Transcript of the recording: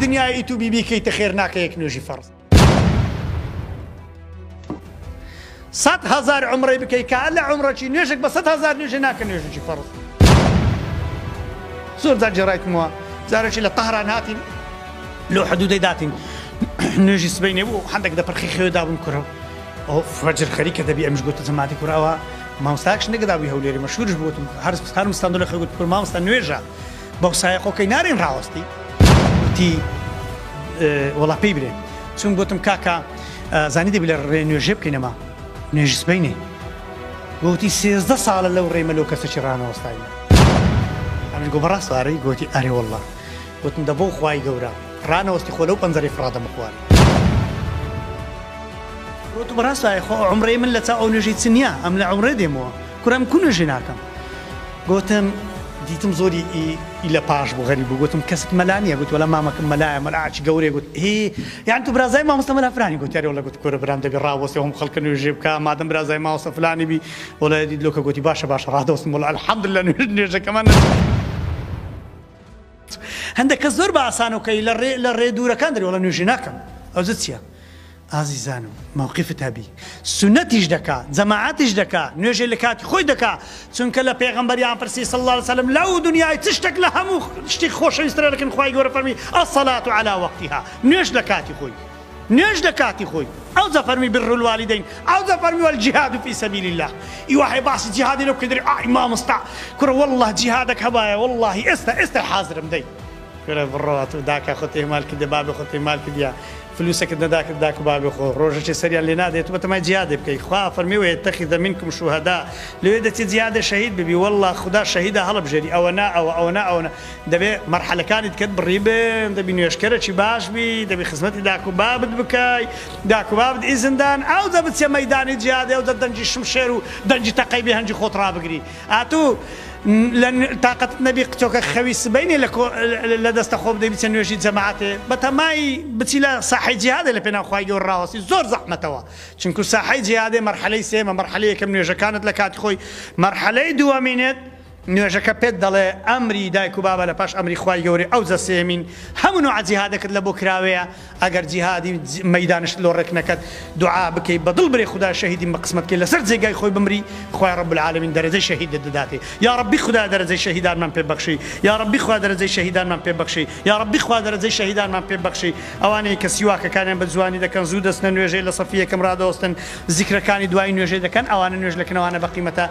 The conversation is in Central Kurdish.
دنیای ئیت و بیبی کەیتە خێر ناکە یەک نوێژی فەرز 100,000 عمرەی بکەی کە لە عمرەکی نوێژێک بە 100,000 نوێژێ ناکە نوێژێکی فەرز زۆر جار جێڕایتمەوە جارێکی لە تەهران هاتین لۆ حدودەی داتین نوێژی سبەی نێبوو هەندێک دەپەرخی خێوەدا بوون کوڕە ئەو فەجر خەریکە دەبی ئەمش گوتە جەماعەتی کوڕاوە مامۆستاکش نەگەدابووی هەولێری مەشهورش بووتم هەر مستان دڵی خۆی گوت کوڕ مامۆستا نوێژە بەو سایە خۆکەی نارێن ڕاوەستی وتی وەڵا پێی برێ چون گوتم کاکە زانی دەبی لە ڕێ نوێژێ بکەینەما نوێژی سبەینێ گوتی 13 ساڵە لەو ڕێمە لەو کەسەی ڕانەوەستاوی ئەمن گۆ بەڕاست وارەی گوتی ئەرێ وەڵا گوتم دەبۆ خوای گەورە ڕانەوەستی خۆ لەو پەنجەرەی فرادەمە خوارد گوتم بەڕاست وایە خۆ عمرەی من لە چاو ئەو نوێژەی چ نییە ئەم لە عمرێ دێمەوە کوڕم کو نوێژێ ناکەم گوتم دیتم زۆری ئی لە پاش بوو غەریب بوو گوتم کەسێک مەلا نییە گوت وەڵا مامەکەم مەلایە مەلاچ گەورەیە گوت هی یان تو برازای مامۆستا مەلا فلانی گوت یاری وەڵا گوت کوڕە برام دەبێ ڕاوەستی هەموو خەڵکە نوێژێ بکە مادەم برازای مامۆستا فلانی بی وەڵا دیت لۆکە گوتی باشە ڕادەوەستم وەڵا الحەمدوللا نوێژەکەمان هەندێک کەس زۆر بە ئاسانەوەکەی لە ڕێ دوورەکان دەری وەڵا نوێژێ ناکەم ئەوزە چییە ئازیزانم مووقیفت هەبی سونەتیش دەکا جەماعەتیش دەکا نوێژێ لە کاتی خۆی دەکا چونکە لە پێغەمبەریان پرسی صلی الله علیه وسلم لەو دنیای چ شتێک لە هەموو شتی خۆشەویستترە دەکەن خوای گەورە فەرمی الصلاة على وقتها نوێژ لە کاتی خۆی نوێژ لە کاتی خۆی ئەوجا فەرمی بر الوالدین ئەوجا فەرمی والجهاد في سبيل الله ئیواحی باسی جیهادی لەو کردی ئای مامۆستا کوڕە والله جیهادێک هەبایە والله ئێستا حازرم دەی کوڕە بڕۆ داکە خۆت ئێمال کردە بابێ خۆت ئێمال کردیا فلوسك داك بابي خو روجة سريع اللي نادي تبى ما زيادة بكي خوا فرمي ويتخذ منكم شهداء لو يدت زيادة شهيد ببي والله خدا شهيدة هلا بجري أو أنا دبي مرحلة كانت كتب الريبن دبي نيشكرة شي باش بي دبي خدمتي داكو بابد بكاي داكو بابد إذن أو دبت يا ميدان زيادة أو دنجي شمشيرو دنجي تقيبي هنجي خط رابقري أتو لأن طاقة النبي قتوك خويس بيني لدست خوب دي بتنويجي جماعته بتماي بتلا صحي جهاد اللي بينا خواي جور راوسي زور زحمة توا چونكو صحي جهاد مرحلة سيما مرحلة كم نويجا كانت لكات خوي مرحلة دوامينت نوێژەکە پێت دەڵێ ئەمری دایک و بابە لە پاش ئەمری خوای گەورەی ئەو جەسێمین هەموو نوع جیهادەکەت لە بۆ کراوەیە ئەگەر جیهادی مەیدانش لۆ ڕێک نەکەت دوعا بکەی بەدڵ بڕێ خدا شەهیدی بەقسمەت کەی لەسەر جێگای خۆی بمری خوای رب العالمین دەرەجەی شەهید دەداتێ یا ربی خدا دەرەجەی شەهیدانمان پێ بەخشی یا ربی خوا دەرەجەی شەهیدانمان پێ بەخشی یا ربی خوا دەرەجەی شەهیدانمان پێ بەخشی ئەوانەی کە سیواکەکانیان بە جوانی دەکەن زوو دەستنە نوێژەی لە سەفی یەکەم ڕادەوەستن زیکرەکانی دوای نوێژەی دەکەن ئەوانە نوێژ لەکەنەوانە بەقیمەتە